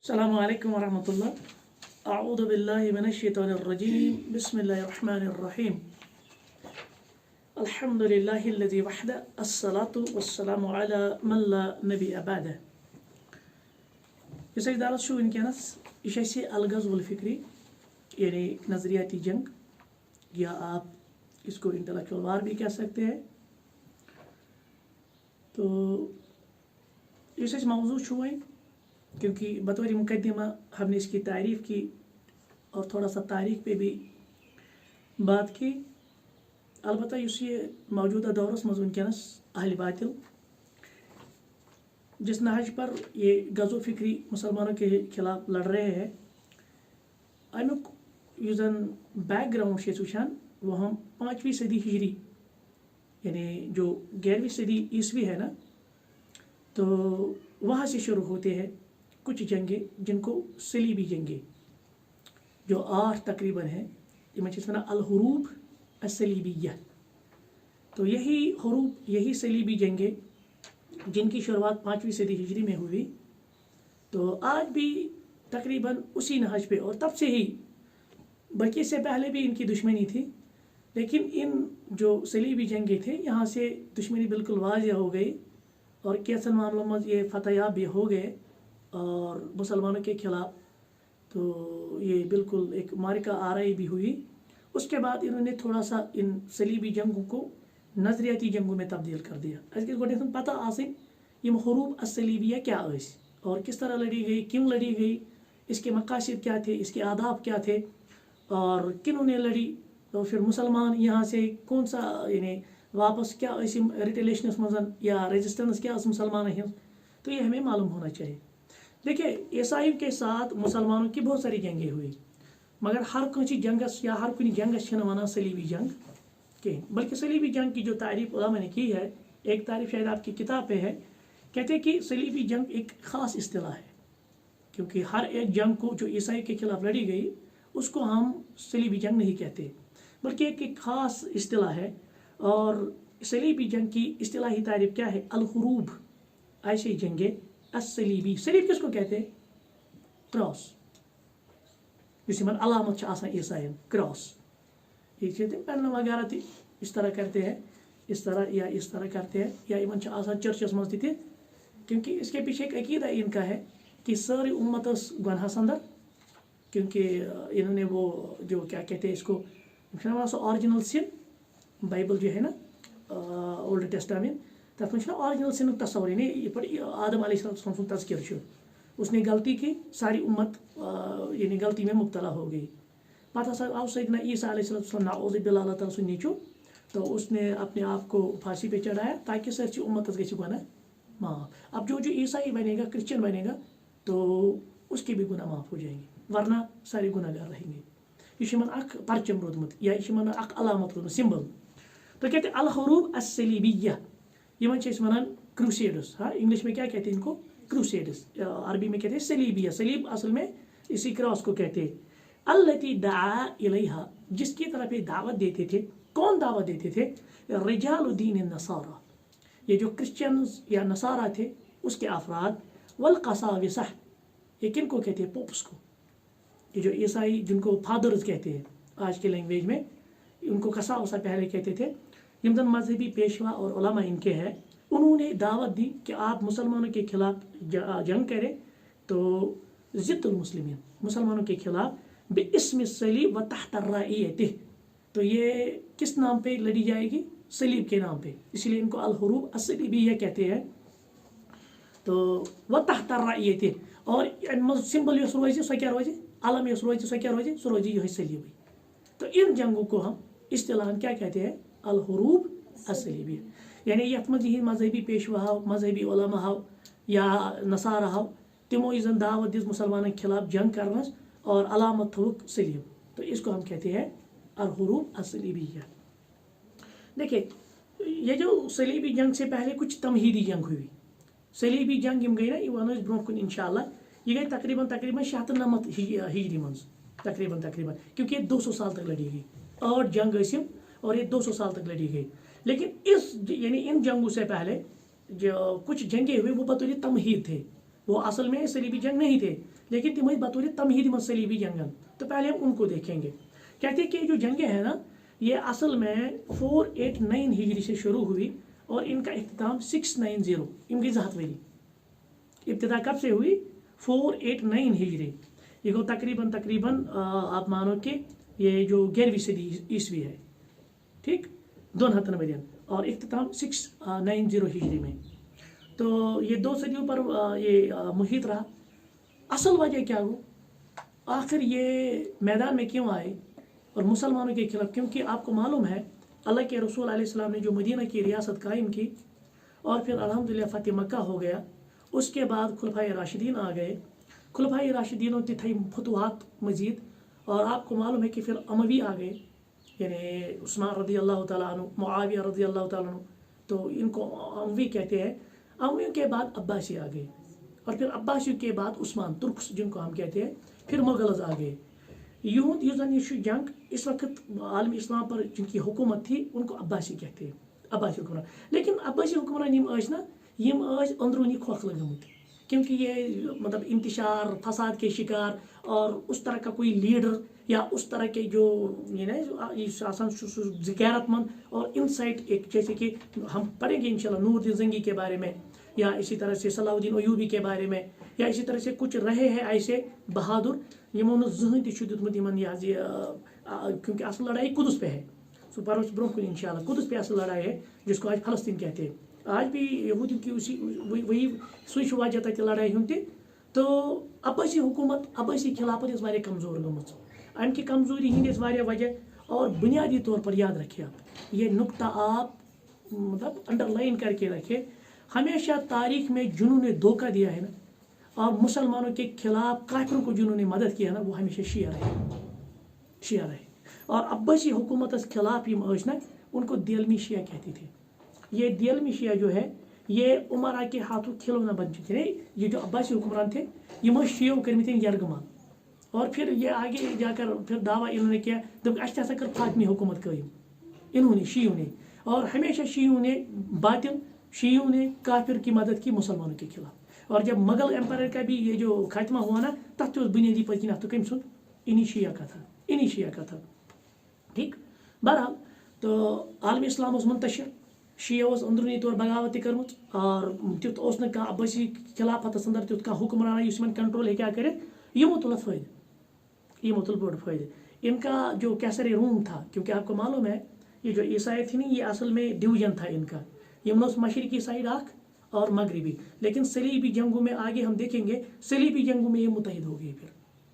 अस्सलामु अलैकुम वरहमतुल्लाह। अऊज़ु बिल्लाहि मिनश्शैतानिर रजीम। बिस्मिल्लाहिर रहमानिर रहीम। अल्हम्दुलिल्लाहिल्लज़ी वहदा अस्सलातु वस्सलामु अला मन ला नबिय्य बअदह। इस दारस शो वनकस यह अलगज़ुल फिक्री यानी नज़रियाती जंग, या आप इसको इंटेलेक्चुअल वार भी कह सकते हैं। तो इस मौजू छो वही, क्योंकि बतौर मुकदमा हमने इसकी तारीफ़ की और थोड़ा सा तारीख पे भी बात की। अलबत्ता ये मौजूदा दौरस मज वनकस अहल बातिल जिस नहज पर ये गज़ो फिक्री मुसलमानों के खिलाफ लड़ रहे हैं, अमुक यूजन बैकग्राउंड से वुचान वो हम 5वीं सदी हिजरी यानी जो 11वीं सदी ईस्वी है ना, तो वहाँ से शुरू होते हैं कुछ जंगे जिनको सलीबी जंगे जो 8 तकरीबन है, इनमें अल-हुरूब अस-सलीबिय्या। तो यही सलीबी जंगे जिनकी शुरुआत 5वीं सदी हिजरी में हुई, तो आज भी तकरीबन उसी नहज पे, और तब से ही, बल्कि इससे पहले भी इनकी दुश्मनी थी, लेकिन इन जो सलीबी जंगे थे यहाँ से दुश्मनी बिल्कुल वाज़िह हो गई और कैसन मामलों में ये फतयाब भी हो गए और मुसलमानों के खिलाफ तो ये बिल्कुल एक मारिका आराई भी हुई। उसके बाद इन्होंने थोड़ा सा इन सलीबी जंगों को नज़रियाती जंगों में तब्दील कर दिया। अस गो पता आसिन यम हुरूब अस-सलीबिया क्या अस और किस तरह लड़ी गई, क्यों लड़ी गई, इसके मकासद क्या थे, इसके आदाब क्या थे और किन्होंने लड़ी, तो फिर मुसलमान यहाँ से कौन सा यानी वापस क्या रिटेलेशन मजन या रेजिस्टेंस क्या मुसलमान है, तो ये हमें मालूम होना चाहिए। देखिए, ईसाइयों के साथ मुसलमानों की बहुत सारी जंगें हुई, मगर हर कुछ जंगस या हर कुछ जंगस वना सलीबी जंग कहीं, बल्कि सलीबी जंग की जो तारीफ उलमा ने की है, एक तारीफ शायद आपकी किताब पे है, कहते हैं कि सलीबी जंग एक ख़ास इस्तिलाह है, क्योंकि हर एक जंग को जो ईसाई के खिलाफ लड़ी गई उसको हम सलीबी जंग नहीं कहते, बल्कि एक ख़ास इस्तिलाह है। और सलीबी जंग की इस्तिलाही तारीफ क्या है? अल-हुरूब ऐसी जंगे अस-सलीबी। सलीब किसको कहते हैं? क्रॉस, जिस अलामत ईसाइन क्रॉस, ये पेन वगैरह थी इस तरह करते हैं, इस तरह करते हैं, या इन चर्चस मज थे, क्योंकि इसके पीछे एक अकीदा इनका है कि सारी उम्मत गुनाह अंदर, क्योंकि इन्होंने वो जो क्या कहते हैं इसको ऑरिजिनल सिन बाइबल जो है ना ओल्ड टेस्टामेंट, तथ में ऑरिजिनल सिन तस्वर यानी आदम अलैहिस्सलाम तज़किर, उसने गलती की, सारी उम्मत यानी गलती में मुब्तला हो गई। पता आव सैयदना ईसा अलैहिस्सलाम नाऊज़ु बिल्लाह अल्लाह ताला नीचू, तो उसने अपने आप को फांसी पे चढ़ाया ताकि सच्ची उम्मत गई गुनाह माफ़। अब जो ईसाई बनेगा, क्रिश्चियन बनेगा, तो उसके भी गुनाह माफ़ हो जाएंगे, वरना सारे गुनाहगार रहेंगे। यह परचम रोदमुत या यह अलामत रोदमुत, सिंबल। तो कहते हैं अल-हुरूब अस-सलीबिय्या, वन क्रूसेडर्स। हाँ, इंग्लिश में क्या कहते हैं इनको? क्रूसेडर्स। अरबी में कहते हैं सलीबिया। सलीब असल में इसी क्रॉस को कहते हैं। अल्लती दाआ इलैहा, जिसकी तरफ ये दावत देते थे। कौन दावत देते थे? रिजालु दीन नसारा, ये जो क्रिश्चियंस या नसारा थे उसके अफराद। वल क़साविसा, ये किन को कहते हैं? पोप्स को। ये जो ईसाई जिनको फादर्स कहते हैं आज के लैंग्वेज में, उनको कसावसा पहले कहते थे। यमदन मजहबी पेशवा और उलमा इनके हैं, उन्होंने दावत दी कि आप मुसलमानों के खिलाफ जंग करें, तो ज़िद्दुल मुस्लिमीन, मुसलमानों के खिलाफ बिस्म सलीब व तहत राइयतिह, तो ये किस नाम पे लड़ी जाएगी? सलीब के नाम पे, इसलिए इनको अल-हुरूब अस-सलीबिय्या कहते हैं। तो व तहत राइयतिह, और सिंबल यस रोज सो क्या रोज, अलम यस रोज सो क्या रोज, सो रोज यही सलीबी। तो इन जंगों को हम इस्तिलाहन क्या कहते हैं? अल-हुरूब अस-सलीबिय्या। यानी यथ मज यह मजहबी पेशवा हाव, मजहबी उलमा हाव या नसारा हाव, तिमो इजन दावत दिस मुसलमानों के खिलाफ जंग करनस और अलामत थोक सलीब, तो इसको हम कहते हैं अल-हुरूब अस-सलीबिय्या। देखिए, ये जो सलीबी जंग से पहले कुछ तमहीदी जंग हुई। सलीबी जंग यम गई ना, यह वन ब्रोह कुन इंशाअल्लाह, ये गई तकरीबन 699 हिजरी मज तकरीबन, क्योंकि ये 200 साल तक लड़ी गई। 8 जंग गई और ये 200 साल तक लड़ी गई। लेकिन इस यानी इन जंगों से पहले जो कुछ जंगे हुए वो बतौर तमहीद थे, वो असल में सलीबी जंग नहीं थे, लेकिन तिम बतौर तमहीद में सलीबी जंगन। तो पहले हम उनको देखेंगे। कहते हैं कि जो जंगें हैं ना, ये असल में 489 हिजरी से शुरू हुई और इनका इख्तिताम 690 इनकी जहत वरी इब्तिदा कब से हुई? 489 हिजरी। ये गो तकरीबन आप मानो कि ये जो 11वीं सदी ईस्वी है, ठीक, 2 हतन वरियन, और इख्तिताम 690 हिजरी में। तो ये 2 सदियों पर ये मुहित रहा। असल वजह क्या हो, आखिर ये मैदान में क्यों आए और मुसलमानों के खिलाफ? क्योंकि आपको मालूम है अल्लाह के रसूल अलैहिस्सलाम ने जो मदीना की रियासत कायम की और फिर अल्हम्दुलिल्लाह फतेह मक्का हो गया, उसके बाद खुलफाए राशिदीन आ गए। खुलफाए राशिदीनों ने थी फतुहात मजीद, और आपको मालूम है कि फिर अमवी आ गए, यानी उस्मान रदी अल्लाह तआला अन्हु, मुआविया रदी अल्लाह तआला अन्हु, तो इनको अमवी कहते हैं। अमवियों के बाद अब्बासी आ गए, और फिर अब्बासियों के बाद उस्मान तुर्क्स जिनको हम कहते हैं, फिर मुगल्स आ गए। यूं ये जंग इस वक्त आलम इस्लाम पर जिनकी हुकूमत थी उनको अब्बासी कहते हैं, अब्बासी हुक्मरान। लेकिन अब्बासी हुक्मरान यम अंदरूनी खोखल गमत, क्योंकि ये मतलब इंतशार फसाद के शिकार और उस तरह का कोई लीडर या उस तरह के जो ये ना ज़िक्यारतमंद और इनसाइट, एक जैसे कि हम पढ़ेंगे इंशाल्लाह नूरुद्दीन ज़ंगी के बारे में, या इसी तरह से सलाहुद्दीन अयूबी के बारे में, या इसी तरह से कुछ रहे हैं ऐसे बहादुर यमो जहन तुतमुत क्योंकि असल लड़ाई कुदस पे है। सो पर ब्रोह इंशाल्लाह कुदस पे असल लड़ाई है, जिसको आज फलस्तीन कहते हैं। आज भी यहूदियों की उसी वही सुई वजह तक लड़ाई हूँ। तो अब्बासी हुकूमत, अब्बासी खिलाफत इस वारिया कमज़ोर गमत। अम की कमज़ोरी हंदिस वारिया वजह, और बुनियादी तौर पर याद रखिए आप ये नुक्ता, आप मतलब अंडरलाइन करके रखे, हमेशा तारीख में जिन्होंने धोखा दिया है ना और मुसलमानों के खिलाफ काफिरों को जिन्होंने मदद किया ना, वो हमेशा शिया रहे। और अब्बासी हुकूमत के खिलाफ ना उनको दियलमी शिया कहते थे। ये दियलमी शिया जो है ये उमरा के हाथों खिलौना बन चुके थे। ये जो अब्बासी हुक्मरान थे ये शियो करमत यरगमा, और फिर ये आगे जाकर फिर दावा इन्होंने किया जब अच्छा कर फातमी हुकूमत कायम इन्होंने शियों ने, और हमेशा शियों ने बातिल शियों ने काफिर की मदद की मुसलमानों के खिलाफ। और जब मुगल एम्पायर का भी ये जो खात्मा हुआ ना, तथ बुनियादी पकिन तो कम सुन इन्हीं शिया का था, ठीक। बहरहाल तो आलम इस्लाम मुंतशिर, शिया अंदरूनी तौर बगावत कर्म, और तुत अब्बासी खिलाफत अंदर तुत कह हुक्मरान इस कंट्रोल क्या कर, यमो तुल बड़ फायदे। इनका जो कैसर रूम था, क्योंकि आपको मालूम है ये जो ईसाई थी नहीं, ये असल में डिवीजन था इनका, यमन मशरकी साइड आख और मगरबी। लेकिन सलीबी जंगों में आगे हम देखेंगे, सलीबी जंगों में ये मुतहिद हो गए फिर,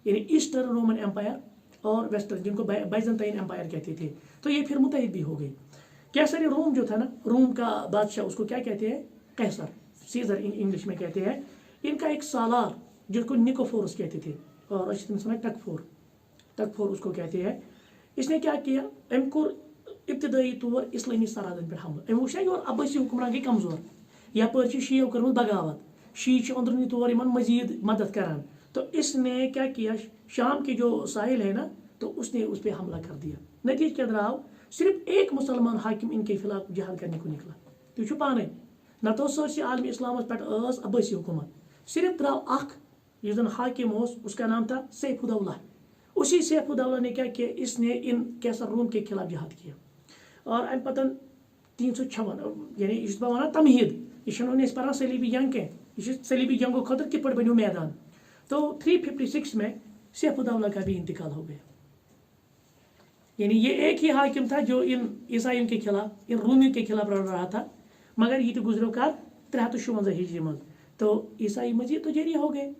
यानी ईस्टर्न रोमन एम्पायर और वेस्टर्न जिनको बाइजेंटाइन एम्पायर कहते थे, तो ये फिर मुतहिद भी हो गए। कैसर रोम जो था ना, रोम का बादशाह, उसको क्या कहते हैं? कैसर, सीजर इंग्लिश में कहते हैं। इनका एक सालार जिसको निकोफोरस कहते थे, और अच्छी सुना टकफोर उसको कहते हैं। इसने क्या किया, अमको इब्तदाई तौर इस्लामी सरादन पर हमला वुशा और अब्बासी हुक्मरान गई कमजोर, यपर शियो कर बगावत, शी अंदरूनी तौर इन मजीद मदद करान। तो इसने क्या किया, शाम के जो साहिल है ना, तो उसने उस पर हमला कर दिया। नतीज क्या रहा, सिर्फ एक मुसलमान हाकिम इनके खिलाफ जहाद करने को निकला। तो पाने न तो सरसी आलमी इस्लाम पे अब्बासी हुकूमत, सिर्फ द्राव अख जन हाकिम उसका नाम था सैफुद्दौला। उसी सैफुद्दौला ने क्या किया, इसने इन कैसर रूम के खिलाफ जहाद किया। और अम पतन 356 यानी इस वन तमहीद, ये पान सलीबी जंग कह, सलीबी जंगों खतर कि बनो मैदान। तो 356 में सैफुद्दौला का भी इंतकाल हो गया। यानी ये एक ही हाकिम था जो इन ईसाइयों के खिलाफ, इन रूमियों के खिलाफ लड़ रहा था, मगर ये तो गुजरो का 356 हिजरी में। तो ईसाई मजीद तो जरिए हो गए,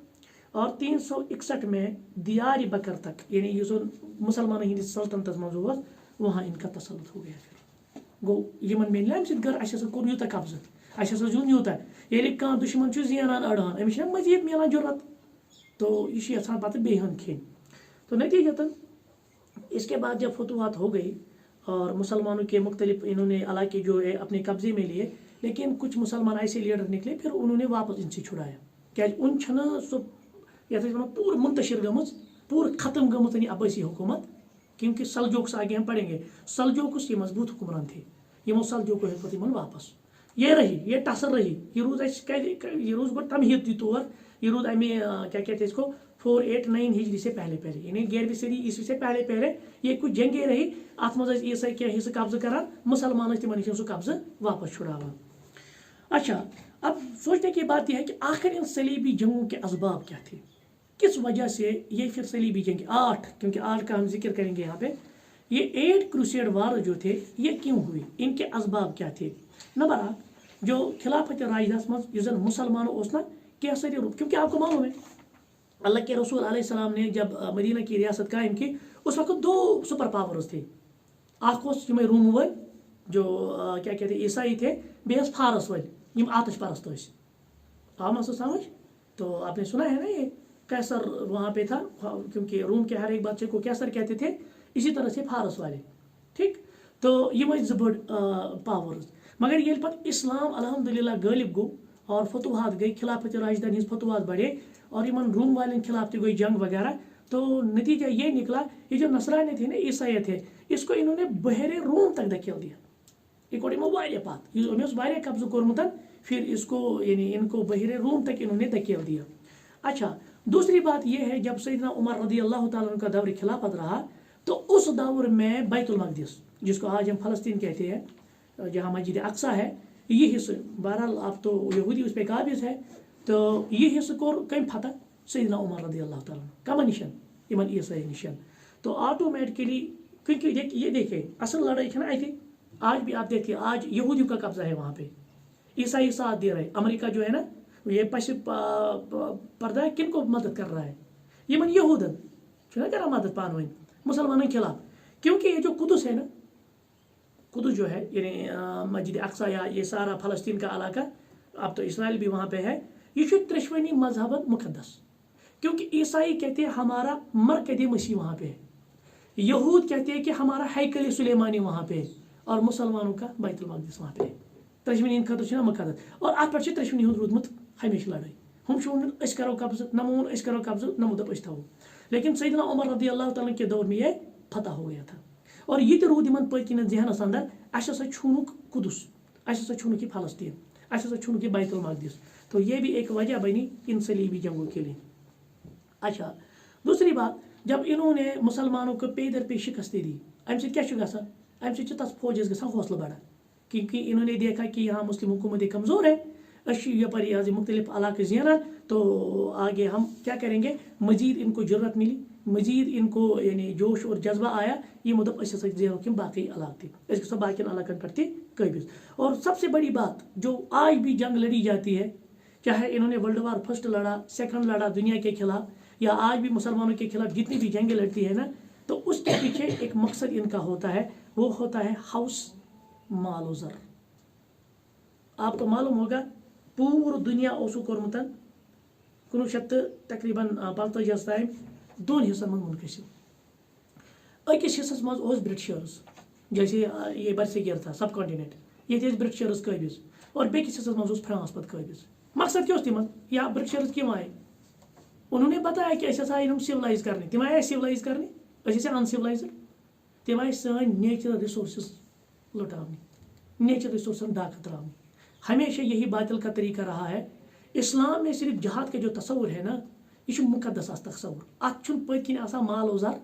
और 361 में दियार बकर तक, यानी जो मुसलमान हिंद सल्तनत मज वहाँ इनका तसल्लुत हो गया। फिर गो यमन मिल गर कोर यूत कब्जा जून यूत ये कह दुश्मन जीनान अड़ान अमिस मजीद मिलान जरूरत, तो यह यहां पत बेहन खेन। तो नतीजतन इसके बाद जब फतुहात हो गई और मुसलमानों के मुख्तलिफ इन्होंने इलाके जो है अपने कब्जे में लिए, लेकिन कुछ मुसलमान ऐसे लीडर निकले, फिर उन्होंने वापस इनसे छुड़ाया। क्या उन पूर मुंतशिर गमज, पूर खत्म गमत अब्बासी हुकूमत, क्योंकि सलजोक्स आगे हम पढ़ेंगे। सलजोक्स ये मजबूत हुक्मरान थे, यमो सलजोको वापस ये रही, ये टसर रही, ये रोज गो तमहीद तौर ये रूद अमी क्या कहते हैं इसको 489 हिजरी से पहले पहले, यानी 11वीं सदी ईस्वी से पहले पहले ये कुछ जंगे रही, अत मज ईसाई क्या हिस्से कब्ज करान, मुसलमान तिमन सह कब्ज वापस छुड़ावान। अच्छा, अब सोचने की बात यह है कि आखिर इन सलीबी जंगों के असबाब क्या थे, किस वजह से ये फिर सलीबी जंग 8, क्योंकि 8 का हम जिक्र करेंगे यहाँ पे, ये 8 क्रूसेड वार जो थे ये क्यों हुए, इनके असबाब क्या थे। नंबर 8, जो खिलाफत राशिदा मज मुसलमान ना केसरी रूप, क्योंकि आपको मालूम है अल्लाह के रसूल अलैहिस्सलाम ने जब मदीना की रियासत कायम की उस वक्त 2 सुपर पावर्स थे, रूम वाल जो क्या कहते ईसाई थे, बेस फारस वाल यम आतश परस्त आम समझ। तो आपने सुना है ना ये कैसर वहाँ पे था, क्योंकि रूम के हर एक बच्चे को कैसर कहते थे, इसी तरह से फारस वाले, ठीक। तो ये ज बड़ पावर्स, मगर ये पत इस्लाम अल्हम्दुलिल्लाह गालिब गो और फतुहात गई, खिलाफत राशिदान हज फतुहात बढ़े और इन रूम वाले खिलाफ तो गई जंग वगैरह, तो नतीजा ये निकला ये जो नसरानी थे ना ईसाई थे, इसको इन्होंने बहरे रूम तक धकेल दिया, वारिया कब्जा कोरमुत, फिर इसको यानी इनको बहरे रूम तक इन्होंने धकेल दिया। अच्छा, दूसरी बात यह है जब सैयदना उमर रज़ी अल्लाह ताला अन्हु का दौर खिलाफत रहा, तो उस दौर में बैतुल मक़दिस जिसको आज हम फ़लस्तीन कहते हैं, जहाँ मस्जिद अक्सा है, ये हिस्सा बहरहाल आप तो यहूदी उस पर काबिज है, तो ये हिस्सा को कम फतह सैयदना उमर रज़ी अल्लाह ताला कम निशन इमन ईसाई निशन। तो ऑटोमेटिकली, क्योंकि ये देखिए असल लड़ाई है ना आई थी, आज भी आप देखिए आज यहूदियों का कब्जा है वहाँ पे, ईसाई साथ दे रहे, अमेरिका जो है ना ये पश्चिम पर्दा किन को मदद कर रहा है, ये मन यहूदन कर मदद पान मुसलमानों के खिलाफ, क्योंकि ये जो कुदस है ना, कुदस जो है यानी मस्जिद अक्सा या ये सारा फ़लस्तीन का इलाका, अब तो इसराइल भी वहाँ पे है, ये त्रिशवनी मजहबन मुकद्दस, क्योंकि ईसाई कहते हैं हमारा मरकद मसीह वहाँ पे है, यहूद कहते हैं कि हमारा हैकल सुलेमानी वहाँ पे है, और मुसलमानों का बैतुल मक़दिस वहाँ पे है। त्रिशवनी खतर मुकद्दस, और अत पे त्रिशवनी रूदमुत हमेशा लड़ाई, हम करो कब्ज़ न मोन करो कब्ज़ न मुदप थो, लेकिन सैयदना उमर रज़ी अल्लाह ताला के दौर में ये फतह हो गया था, और ये तो रूद इन पकिन जहनस अंदर असा छूनुक कुदस, असा छूनुक ये फ़लस्तीन, असा छूनुक ये बैतुल मक़दिस। तो ये भी एक वजह बनी इन सलीबी जंगों के लिए। अच्छा, दूसरी बात, जब इन्होंने मुसलमानों को पे दर पे शिकस्तें दी, अम से क्या गसान, अम से तस फौजस गसान हौसला बढ़ा, क्योंकि इन्होंने देखा कि यहाँ मुस्लिम हुकूमत कमज़ोर है, यपर आज मुख्तलिफ इलाके ज़ेना, तो आगे हम क्या करेंगे, मजीद इनको ज़रूरत मिली, मजीद इनको यानी जोश और जज्बा आया, ये मुदब ज़ेनो कि बाकी इलाके थे बाकी इलाकन पर थे कबिज। और सबसे बड़ी बात जो आज भी जंग लड़ी जाती है, चाहे इन्होंने वर्ल्ड वार फर्स्ट लड़ा, सेकंड लड़ा दुनिया के खिलाफ, या आज भी मुसलमानों के खिलाफ जितनी भी जंगें लड़ती है ना, तो उसके पीछे एक मकसद इनका होता है, वो होता है हाउस माल ज़र। आपको मालूम होगा पूरी दुनिया ओसु कोरमुत 1900 तकरीबन 45 टाइम 2 हिस्सन में मुनकसिम, अकिस हिस्सस मज ब्रिटिशर्स, जैसे ये बरसगीर था सब कॉन्टिनेंट, ये ब्रिटिशर्स कबिज, और बेकिस हिस्सस मज फ्रांस पत कबिज। मकसद क्या तिमन, या ब्रिटिशर्स क्यों आए, उन्होंने बताया कि हम सिविलाइज करने, तम आए सिविलाइज करने, अनसिविलाइज, तम आए सन नेचुरल रिसोर्स लुटाने, नेचुरल रिसोर्सन दाख तराने। हमेशा यही बातिल का तरीका रहा है। इस्लाम में सिर्फ जहाद के जो तस्वुर है ना, ये मुकद्दस तस्वुर, अत पकिन माल औजार,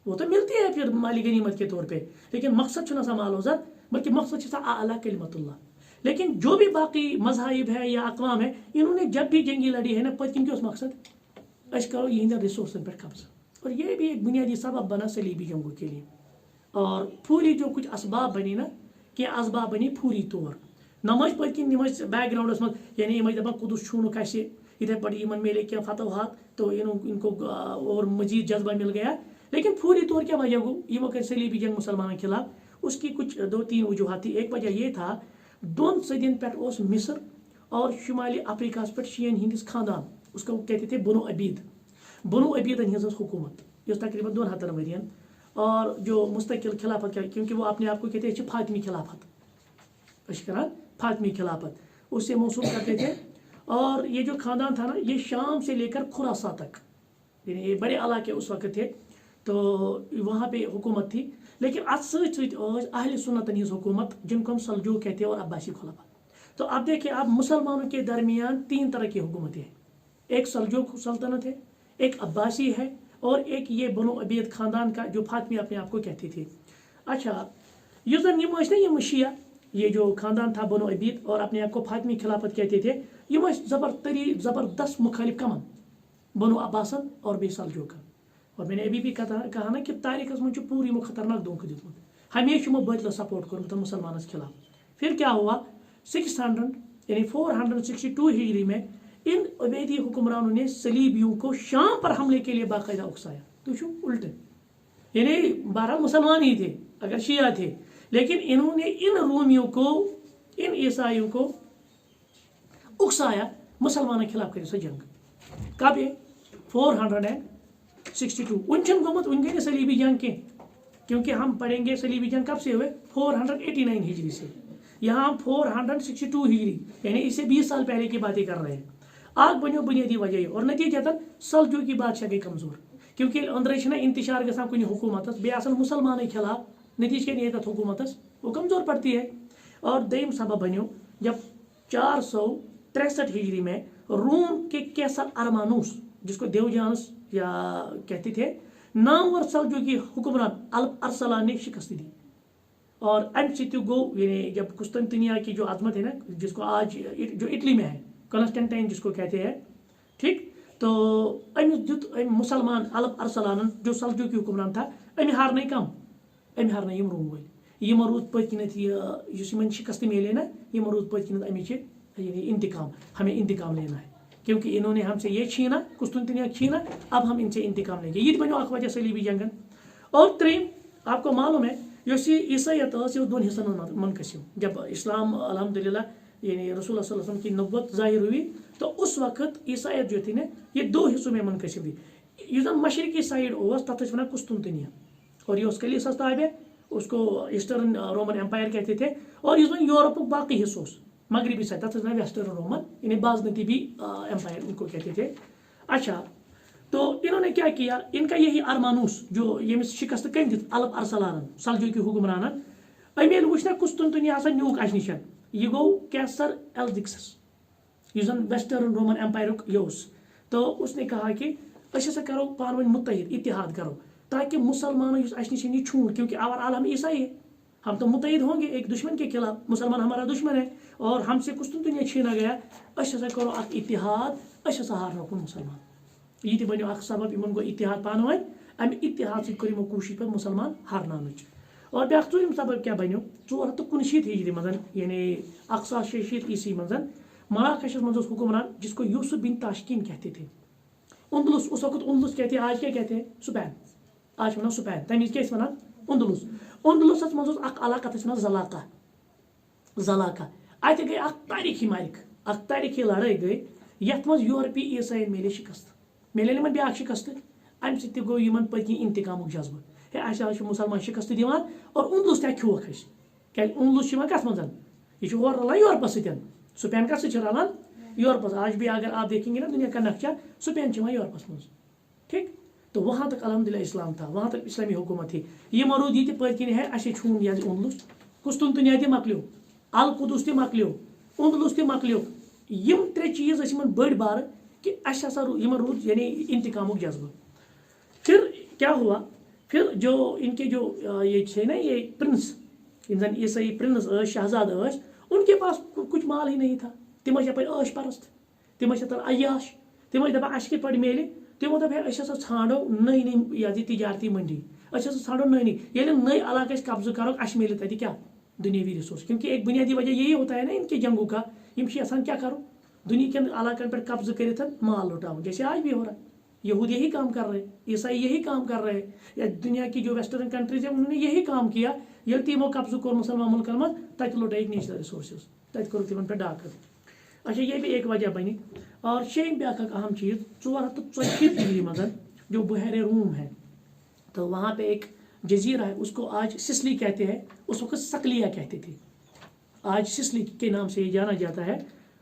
वो तो मिलती है फिर माली गनीमत के तौर पे, लेकिन मकसद माल औजार, बल्कि मकसद आला कलिमतुल्लाह। लेकिन जो भी बाकी मज़ाहिब है या अक़वाम है, इन्होंने जब भी जंगी लड़ी है ना, पकिन के उस मकसद करो यह रिसोर्सन पर कब्जा, और ये भी एक बुनियादी सबब बना सलीबी जंगों के लिए। और पूरी जो कुछ असबाब बनी ना, कि असबाब बनी पूरी तौर नमज पकिन बैकग्राउंडस मज, यानी दपान कुदस छूनुक इथे पड़ इन मिले क्या फतवात, तो इनको और मजीद जज्बा मिल गया। लेकिन पूरी तौर क्या वजह गो ये कर सलीबी जंग मुसलमानों के खिलाफ, उसकी कुछ 2-3 वजूहत थी। एक वजह यह था 2 सदियन पे मिस्र और शुमाली अफ्रीका पे शियन हिंदिस खानदान, उसको कहते थे बनो अबीदन हज हुकूमत, तकरीबन 200 वरियन, और जो मुस्तकिल खिलाफत, क्योंकि वो अपने आप को कहते हैं फातिमी खिलाफत, फातिमी खिलाफत उससे मौसूल करते थे। और ये जो खानदान था ना, ये शाम से लेकर खुरासा तक, यानी ये बड़े इलाके उस वक्त थे, तो वहाँ पे हुकूमत थी। लेकिन अहले सुन्नत हज हुकूमत, जिनको हम सल्जूक कहते हैं और अब्बासी खिलाफत। तो अब देखिए, अब मुसलमानों के दरमियान 3 तरह की हुकूमतें हैं। ایک سلجوق سلطنت ہے، ایک عباسی ہے، اور ایک یہ بنو عبید خاندان کا جو فاطمی اپنے آپ کو کہتی تھی. اچھا یہ زن یہ شیعہ، یہ جو خاندان تھا بنو عبید اور اپنے آپ کو فاطمی خلافت کہتے تھے، یہ زبردست مخالف کمن بنو عباسن اور بی سلجوقن. اور میں نے ابھی بھی کہا نا کہ تاریخ من پوری خطرناک دھوکہ دیتمت، ہمیشہ بدل سپورٹ کورمت مسلمانس خلاف. پھر کیا ہوا 600 یعنی 462 ہجری میں ان عبیدی حکمرانوں نے صلیبیوں کو شام پر حملے کے لیے باقاعدہ اکسایا. تو الٹے، یعنی بہرحال مسلمان ہی تھے اگر شیعہ تھے، لیکن انہوں نے ان رومیوں کو، ان عیسائیوں کو اکسایا مسلمانوں کے خلاف. کر جنگ کب ہے 462. ان گومت ان گئی صلیبی جنگ کی، کیونکہ ہم پڑھیں گے صلیبی جنگ کب سے ہوئے 489 ہجری سے، یہاں ہم 462 ہجری یعنی اس سے 20 سال پہلے کی باتیں کر رہے ہیں. آگ بنو بنیادی وجہ اور نتیجتاً سلجوقی بادشاہ گئی کمزور، کیونکہ اندر انتشار گژھان کن حکومت بیس مسلمان خلاف، نتیجہ کیا نیت حکومت وہ کمزور پڑتی ہے. اور دویم سبب بنو جب 463 ہجری میں روم کے کیسر ارمانوس، جس کو دیوجانس یا کہتے تھے، نامور سلجوقی حکمران الپ ارسلان نے شکست دی. اور ام سے گو یعنی جب قسطنطنیہ کی جو عظمت ہے نا، جس کو آج جو اٹلی میں ہے کنسٹنٹائن جس کو کہتے ہیں، ٹھیک، تو مسلمان الپ ارسلان جو سلجوقی حکمران تھا، ہارنے کم، ہارنے روم ول، یہ روز پت کنت یہ شکست میلے نا، یہ روز پت کنت امچ یعنی انتقام، ہمیں انتقام لینا ہے، کیونکہ انہوں نے ہم سے یہ چھینا، قسطنطنیہ چھینا، اب ہم ان سے انتقام لیں گے. یہ بنو اخ وجہ صلیبی جنگن. اور تریم آپ کو معلوم ہے عیسائیت یہ دون حصن منقسم. جب اسلام الحمدللہ یعنی رسول اللہ صلی اللہ علیہ وسلم کی نبوت ظاہر ہوئی تو اس وقت عیسائیت جو تھی نا یہ 2 حصوں میں منقسم ہوئی. یہ مشرقی سائڈ تک ونان قسطنطنیہ، اور یہ کلیساس تابع، اس کو ایسٹرن رومن امپائر کہتے تھے. اور یہ یورپ باقی حصہ مغربی سائڈ تک ویسٹرن رومن یعنی بازنطی بھی امپائر ان کو کہتے تھے. اچھا تو انہوں نے کیا کیا، ان کا یہی ارمانوس جو یمس شکست کم دت الپ ارسلان سلجوقی حکمران، امیل وچنا قسطنطنیہ ہسا نیوک اس نش، یہ گو کیسر ایلڈکسس یہ زن ویسٹرن رومن امپائر یہ تو اس نے کہا کہ اس ہسا کرو پان ون متحد، اتحاد کرو، تاکہ مسلمانوں اس نش یہ چھون، کیونکہ اوور ہم عیسائی ہیں، ہم تو متحد ہوں گے ایک دشمن کے خلاف، مسلمان ہمارا دشمن ہے اور ہم سے قسطنطنیہ چھینا گیا، اس ہسا کرو اخ اتحاد، اس ہسا ہارنو کن مسلمان. یہ تہ بنو اخ سبب ان گو اتحاد پانو ام اتحاد سے کرو کوشش پہ مسلمان ہارنانچ. اور بیاکھ ژوٗرِم سبب کیا بنو 469 ہجری مزن یعنی 166 عیسوی مزن مراکشس مز حکمران جس کو یوسف بن تاشکین کہتے تھے. اندلس اس وقت اندلس کہتے ہیں، آج کیا کہتے ہیں سپین، آج ونان سپین، تمیز کیا ونان اندلس. اندلسس مز اخ علاقہ تس ونان زلاقہ. اتہ گئی اخ تاریخی معرک، اخ تاریخی لڑائی گئی یتھ مز یورپی عیسائین میلے شکست، میلے ان بیاکھ شکست، ام سۭتۍ تہِ گوٚو یمن پٔتۍ انتقامُک جذبہٕ، ہے اسہِ آز چھِ مُسلمان شکست دِوان اور اندلس تہِ کھیوکھ أسۍ، کیازِ اندلس چھُ یِوان کتھ منٛز یہ چھُ ہورٕ رلان یورپس سۭتۍ، سپین کتھ سۭتۍ چھُ رلان یورپس. آج بھی اگر آپ دیکھیں گے نا دنیا کا نقشہ سپین چھُ یِوان یورپس منٛز، ٹھیک، تو وہاں تک الحمدللہ اسلام تھا، وہاں تک اسلامی حکومت تھی. یہ روٗد یہِ تہِ پٔتۍ کِنۍ ہے اسے چھوٗن یہ اندلس، قسطنطنیہ تہِ مۄکلیو، القدس تہِ مۄکلیو، اندلس تہِ مۄکلیو. یم 3 چیز ٲسۍ یِمن بٔڑۍ بارٕ کہ اس ہسا یمن روٗد یعنی انتقامُک جذبہ. پھر کیا ہوا، پھر جو ان کے جو یہ تھے نا یہ پرنس، ان زن عیسائی پرنس شہزاد ان کے پاس کچھ مال ہی نہیں تھا، تم یپر عٲش پرست، تم عیاش، تم دپان اس کت پٲٹھۍ میلہِ، تمو دپ ہے اس ہسا ژھانڈو نئی نئی یہ تجارتی منڈی، اس ہسا ژھانڈو نئی نئی، ییٚلہِ نئی علاقہ اس قبضہ کرو اس میلہِ تتہِ کیا دنیاوی ریسورس. کیونکہ ایک بنیادی وجہ یہی ہوتا ہے نا ان کے جنگوں کا، یم یژھان کیا کرو دنیا کے علاقن پر قبضہ کرت مال لوٹاؤ، جیسے آج بھی ہو رہا ہے. یہود یہی کام کر رہے ہیں، عیسائی یہی کام کر رہے ہیں، یا دنیا کی جو ویسٹرن کنٹریز ہیں انہوں نے یہی کام کیا. یل تمو قبضہ کور مسلمان ملکن من تت لوٹائک نیچرل ریسورسز، تت کور تمن پہ ڈاکہ. اچھا یہ بھی ایک وجہ بنی. اور شیٚیِم بیاکھ اکھ اہم چیز 440 ہجری مزن جو بحیر روم ہے تو وہاں پہ ایک جزیرہ ہے، اس کو آج سسلی کہتے ہیں، اس وقت سکلیا کہتے تھے، آج سسلی کے نام سے یہ جانا جاتا ہے.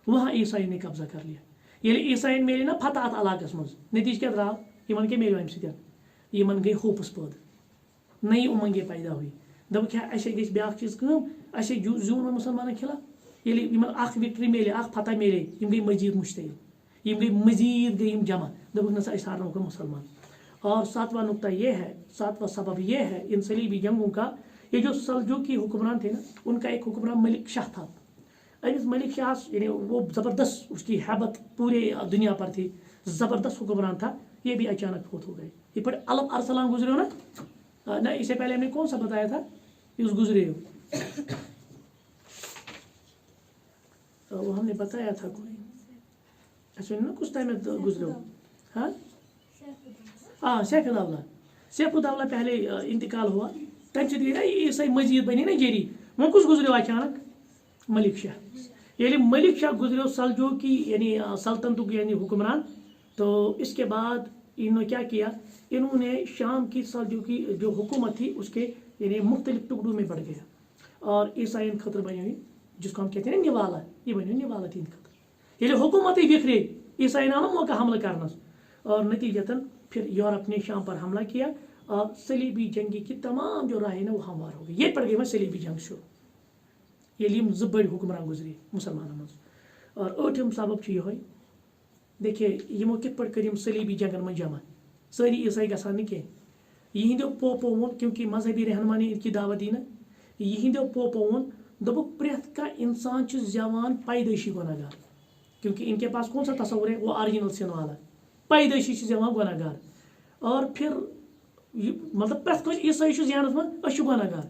وہاں عیسائی نے قبضہ کر لیا. یل عیسائین میلے نا فتح ات علاقس مز، نتیجہ کیا درٛاو یمن کیا میلیو امہ سۭتۍ، یمن گئی ہوپس پٲدٕ، نئی امنگیں پیدا ہوئی. دپکھ ہے اسے گژھِ بیاکھ چیز کٲم، اسے زیوٗن مسلمانن خلاف. ییٚلہِ یمن اکھ وکٹری میلے، اکھ فتح میلے، یم گئی مزید مشتعل. ये गई मजीद गई जमा दबक नसा इस हारना होगा मुसलमान। और सातवां नुक्ता ये है, सातवां सबब ये है इन सलीबी जंगों का, ये जो सल्जूकी हुक्मरान थे ना, उनका एक हुक्मरान मलिक शाह था। अमिस मलिक शाह यानी वो ज़बरदस्त, उसकी हैबत पूरे दुनिया पर थी, ज़बरदस्त हुक्मरान था। ये भी अचानक फौत हो गए। ये पर अलम अरसलान गुजरे हो ना, इससे पहले हमने कौन सा बताया था, उस गुजरे हो, वो हमने बताया था कोई, अच्छा ना कुछ टाइम में गुजरे हो। हाँ सैफुद्दौला पहले इंतकाल हुआ, तम गई ना ईसाई मस्जिद बनी ना जेरी, वो कुछ गुजरे अचानक, मलिक शाह। यानी मलिक शाह गुजरे सल्जूकी यानी सल्तनतुक यानी हुक्मरान। तो इसके बाद इन्होंने क्या किया, इन्होंने शाम की सल्जूकी जो हुकूमत थी उसके यानी मुख्तलिफ टुकड़ों में बढ़ गया और ईसाइन खतर बनी हुई, जिसको हम कहते हैं ना निवाला, ये बनी हुई निवाला थी इन खतर। यानी हुकूमत ही बिखरे, ईसाई ना मौका हमला करना, और नतीजतन फिर यूरोप ने शाम पर हमला किया और सलीबी जंगी की तमाम जो राहें ना वो हमवार हो गई। ये पड़ गई मैं सलीबी जंग शुरू, ये लिम जबड़ हुक्मरान गुजरी मुसलमानों मज। और ओठम सबब ये, देखिए यमो कित पड़ कर सलीबी जंगन में जमा, सारी ईसाई गसान न कह, यहिंदो पोपो वोन, क्योंकि मजहबी रहनुमानी इनकी दावत दी ना, यहिंदो पोपो वोन दोपुक प्रेत का इंसान जवान पैदाइशी गुनाहगार, क्योंकि इनके पास कौन सा तस्वुर है, वो ओरिजिनल सिन वाला, पैदाइशी जवान गुनाहगार। और फिर मतलब प्रेत कस ईसाई जानस मज गुनाहगार।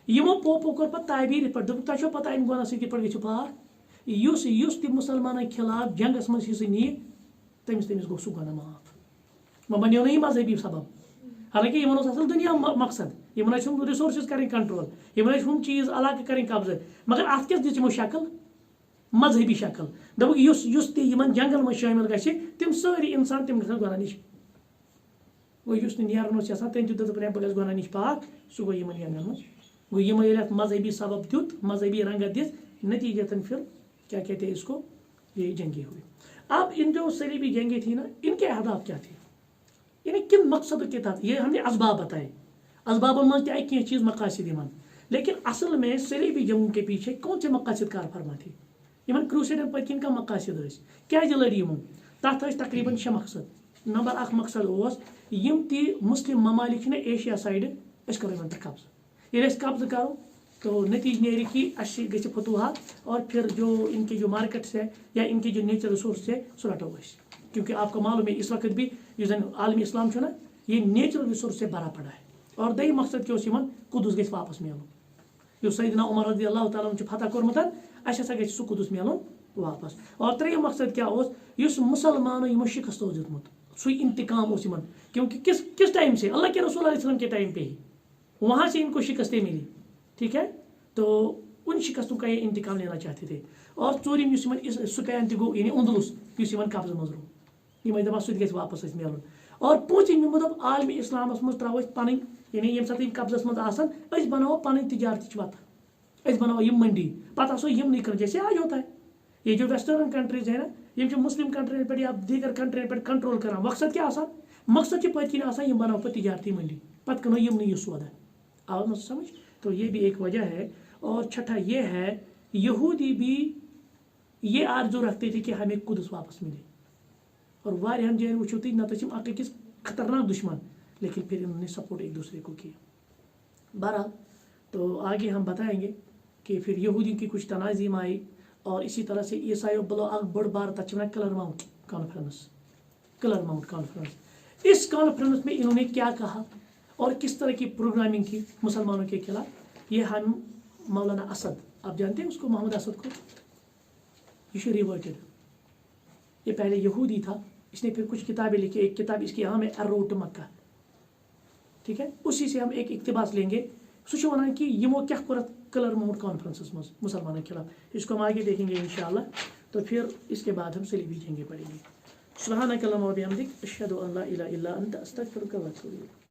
यमो पोपो कर पे ताबीर पे दोपुक तह पता अम गुनाह सत गो पार, युस ति मुसलमान खिलाफ जंगस मज हिस्से नी तमिस गो सह गुनाह माफ। वह बनो ना मजहबी सबब, हालांकि इन असल दुनिया मकसद, इन रिसोर्स करें कंट्रोल, इन चीज अलग करें कब्जे, मगर अत क्या दिमो शक्ल, मजहबी शक्ल, दोपुक युस तिमन जंगल में शामिल गि तिम सारी इंसान तिम गन गुनाह निश, गो युस नेरन तम दोप बह गस गुनाह निश पाक, सह गो इन जंगल में। गो यमो मजहबी सबब दुत, मजहबी रंगत दिस, नतीजतन फिर क्या कहते हैं इसको, ये जंगे हुए। अब इन जो सलीबी जंगे थी ना, इनके अहदाफ क्या थे, यानी किन मकसद के तहत, ये हमने असबाब बताए, असबाब मज आई कह चीज़ मकासद इन, लेकिन असल में सलीबी जंगों के पीछे कौन से मकासद कार फरमा थे, इन क्रूसेडर पत्किन का मकासद क्या लड़ी यमो, तथ तकरीबन 6 मकसद। नंबर 1 मकसद यम ती मुस्लिम ममालिक ने एशिया साइड करो इन पे कब्ज, ये कब्ज करो तो नतीज नेरी कि ग फतूहात, और फिर जो इनके जो मार्केट्स है या इनके जो नेचुरल रिसोर्स है सह रटो, क्योंकि आपको मालूम है इस वक्त भी आलमी इस्लाम ना ये नेचुरल रिसोर्स से भरा पड़ा है। और दई मकसद क्या कुदस गि वापस मिलन, जो सैयदना उमर रज़ी अल्लाह तआला फतह कोर्मुत अस गि सह कुदस मिलन वापस। और त्रेयम मकसद क्या मुसलमानों यमो शिकस्त दितमुत सु इंतकाम इन, क्योंकि किस टाइम से, अल्लाह के रसूल अलैहि सल्लम के टाइम पे ही वहाँ से इनको शिकस्तें मिली, ठीक है, तो उन शिकस्तों का ये इंतकाम लेना चाहते थे। और चोरिम स्पेन तगो यानी अंदलुस कब्ज मज रो, यम दपा सह गि वापस मिलन। और पूंचम यमो दप आलमी इस्लामस मज त्रो पन यानी ये सात कब्जस मज बनाओ पन तजारत वत, बनाओ यम मंडी, पता यम नहीं कर, जैसे आज होता है ये जो वेस्टर्न कंट्रीज है ना, ये मुस्लिम कंट्री पे या दीगर कंट्री पे कंट्रोल कर, मकसद क्या मकसद पत्किन बनाओ पे तजारती मंडी, पत कनो यम नहीं सौदा, आओ मत समझ। तो ये भी एक वजह है। और छठा ये है, यहूदी भी ये आरजू रखते थे कि हमें कुदस वापस मिले, और वारियान जैन वो तुम नत अकिस खतरनाक दुश्मन, लेकिन फिर इन्होंने सपोर्ट एक दूसरे को किया। बहरहाल तो आगे हम बताएंगे कि फिर यहूदियों की कुछ तनाजीम आई, और इसी तरह से ईसाइयों बलो बड़ बार तक क्लर माउंट कॉन्फ्रेंस, इस कॉन्फ्रेंस में इन्होंने क्या कहा और किस तरह की प्रोग्रामिंग की मुसलमानों के खिलाफ, ये हम मौलाना असद, आप जानते हैं उसको, मोहम्मद असद को, ये रिवर्टेड, ये पहले यहूदी था, इसने फिर कुछ किताबें लिखी, एक किताब इसकी नाम है अर्रोट मक्का, ठीक है, उसी से हम एक इक्तिबास लेंगे। सह वन कि यमो क्या कोरत कलर माउंट कॉन्फ्रेंस मज मुसलमानों के खिलाफ, इसको हम आगे देखेंगे इंशाअल्लाह। तो फिर इसके बाद हम सलीबी जंगे पढ़ेंगे। सुब्हानक अल्लाहुम्मा व बिहम्दिक अशहदु अन ला इलाहा इल्ला अंत अस्तगफिरुका व अतूबु इलैक।